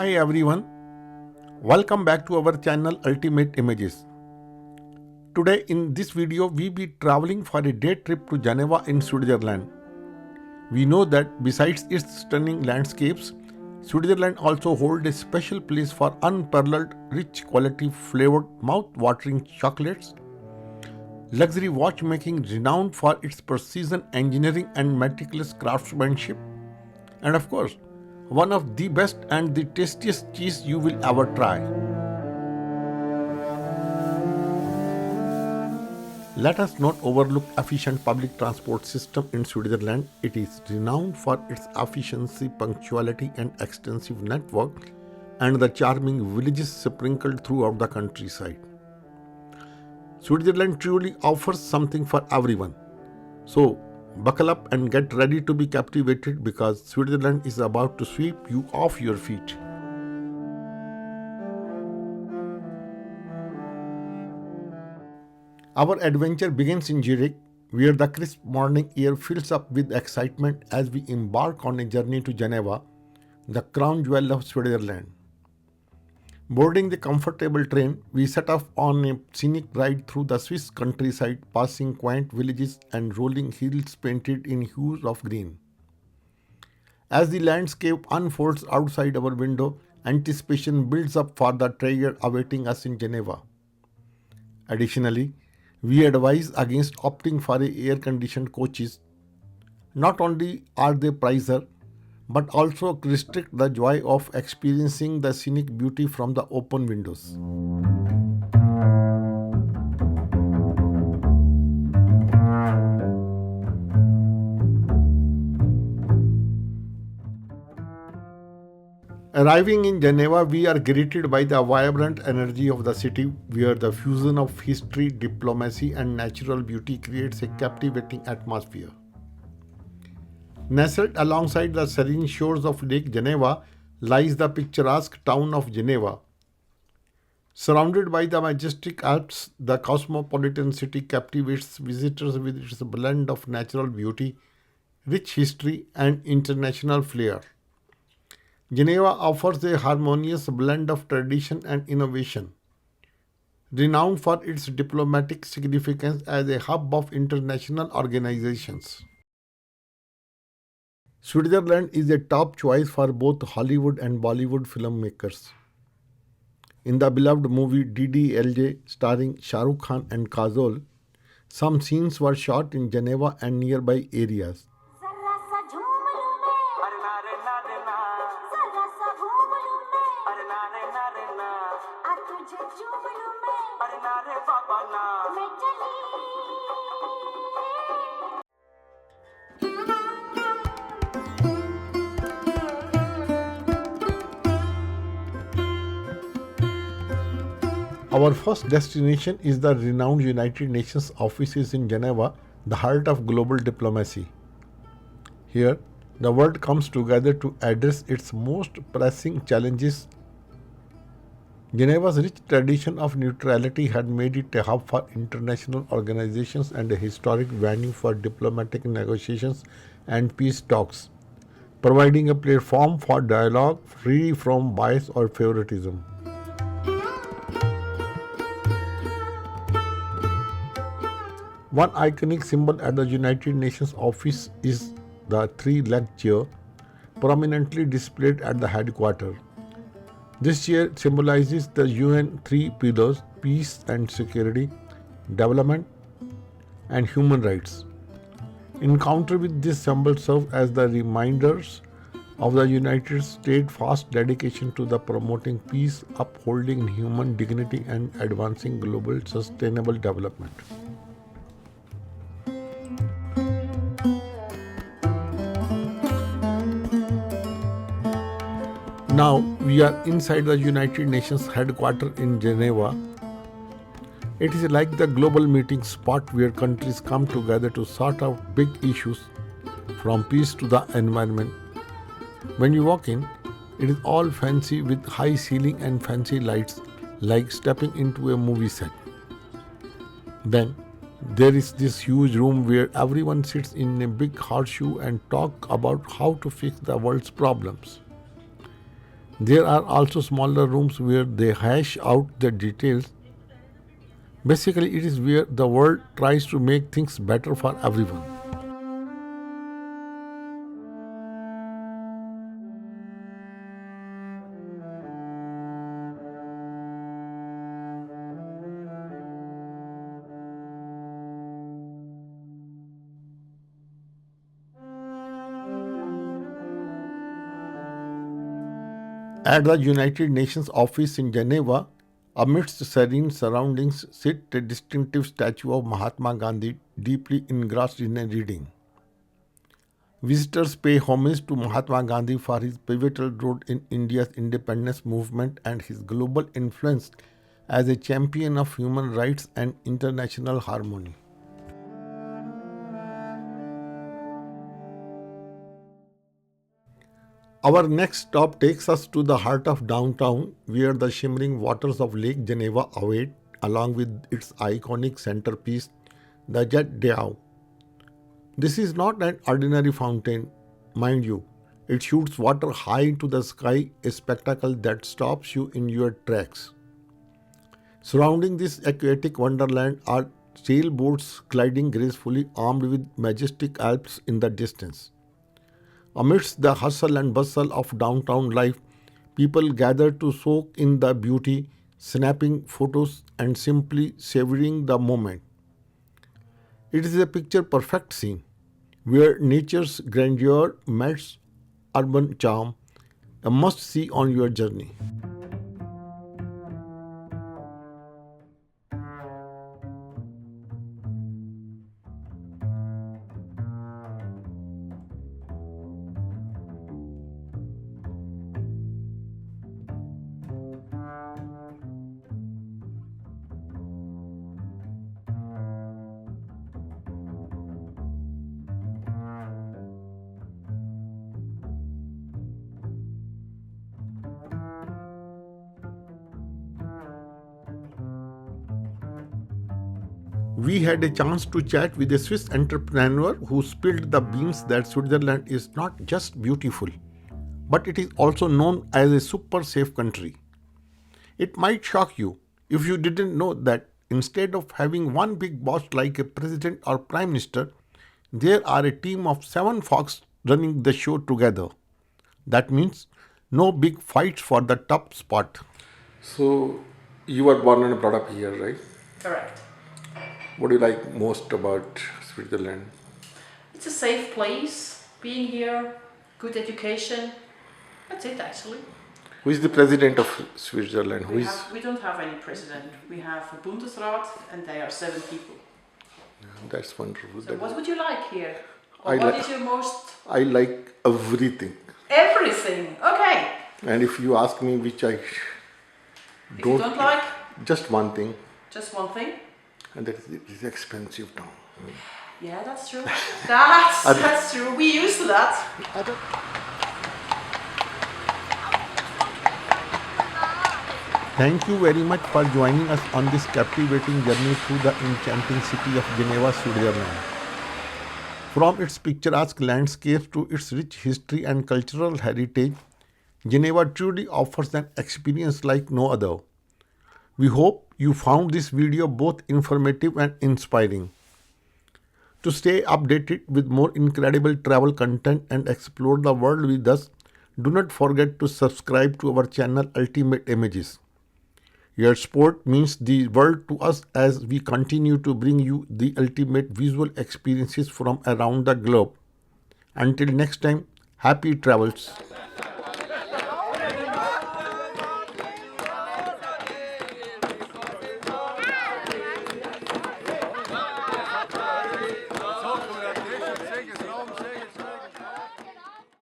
Hi everyone, welcome back to our channel Ultimate Images. Today in this video we be traveling for a day trip to Geneva in Switzerland. We know that besides its stunning landscapes, Switzerland also holds a special place for unparalleled rich quality flavored mouth-watering chocolates, luxury watchmaking renowned for its precision engineering and meticulous craftsmanship, and of course, one of the best and the tastiest cheese you will ever try. Let us not overlook efficient public transport system in Switzerland. It is renowned for its efficiency, punctuality and extensive network and the charming villages sprinkled throughout the countryside. Switzerland truly offers something for everyone. So, buckle up and get ready to be captivated because Switzerland is about to sweep you off your feet. Our adventure begins in Zurich, where the crisp morning air fills up with excitement as we embark on a journey to Geneva, the crown jewel of Switzerland. Boarding the comfortable train, we set off on a scenic ride through the Swiss countryside, passing quaint villages and rolling hills painted in hues of green. As the landscape unfolds outside our window, anticipation builds up for the treasure awaiting us in Geneva. Additionally, we advise against opting for air-conditioned coaches. Not only are they pricier, but also restrict the joy of experiencing the scenic beauty from the open windows. Arriving in Geneva, we are greeted by the vibrant energy of the city, where the fusion of history, diplomacy, and natural beauty creates a captivating atmosphere. Nestled alongside the serene shores of Lake Geneva lies the picturesque town of Geneva. Surrounded by the majestic Alps, the cosmopolitan city captivates visitors with its blend of natural beauty, rich history, and international flair. Geneva offers a harmonious blend of tradition and innovation, renowned for its diplomatic significance as a hub of international organizations. Switzerland is a top choice for both Hollywood and Bollywood filmmakers. In the beloved movie DDLJ starring Shah Rukh Khan and Kajol, some scenes were shot in Geneva and nearby areas. Our first destination is the renowned United Nations offices in Geneva, the heart of global diplomacy. Here, the world comes together to address its most pressing challenges. Geneva's rich tradition of neutrality had made it a hub for international organizations and a historic venue for diplomatic negotiations and peace talks, providing a platform for dialogue free from bias or favoritism. One iconic symbol at the United Nations office is the three-legged chair, prominently displayed at the headquarters. This chair symbolizes the UN three pillars: peace and security, development, and human rights. Encounter with this symbol serve as the reminders of the United States' vast dedication to the promoting peace, upholding human dignity, and advancing global sustainable development. Now we are inside the United Nations headquarters in Geneva. It is like the global meeting spot where countries come together to sort out big issues from peace to the environment. When you walk in, it is all fancy with high ceiling and fancy lights, like stepping into a movie set. Then there is this huge room where everyone sits in a big horseshoe and talk about how to fix the world's problems. There are also smaller rooms where they hash out the details. Basically, it is where the world tries to make things better for everyone. At the United Nations office in Geneva, amidst serene surroundings, sits a distinctive statue of Mahatma Gandhi, deeply engrossed in a reading. Visitors pay homage to Mahatma Gandhi for his pivotal role in India's independence movement and his global influence as a champion of human rights and international harmony. Our next stop takes us to the heart of downtown, where the shimmering waters of Lake Geneva await, along with its iconic centerpiece, the Jet d'Eau. This is not an ordinary fountain, mind you. It shoots water high into the sky, a spectacle that stops you in your tracks. Surrounding this aquatic wonderland are sailboats gliding gracefully, armed with majestic Alps in the distance. Amidst the hustle and bustle of downtown life, people gather to soak in the beauty, snapping photos and simply savoring the moment. It is a picture perfect scene where nature's grandeur meets urban charm, a must see on your journey. We had a chance to chat with a Swiss entrepreneur who spilled the beans that Switzerland is not just beautiful, but it is also known as a super safe country. It might shock you if you didn't know that instead of having one big boss like a president or prime minister, there are a team of 7 fox running the show together. That means no big fights for the top spot. So, you were born and brought up here, right? Correct. What do you like most about Switzerland? It's a safe place, being here, good education. That's it actually. Who is the president of Switzerland? We don't have any president. We have a Bundesrat and they are 7 people. That's wonderful. So what would you like here? I Or what li- is your most... I like everything. Everything. Okay. And if you ask me which I If you don't like, just one thing, just one thing. and that is it is expensive town. Yeah, that's true. That's true. We used to that. Thank you very much for joining us on this captivating journey through the enchanting city of Geneva, Switzerland. From its picturesque landscapes to its rich history and cultural heritage, Geneva truly offers an experience like no other. We hope you found this video both informative and inspiring. To stay updated with more incredible travel content and explore the world with us, do not forget to subscribe to our channel Ultimate Images. Your support means the world to us as we continue to bring you the ultimate visual experiences from around the globe. Until next time, happy travels.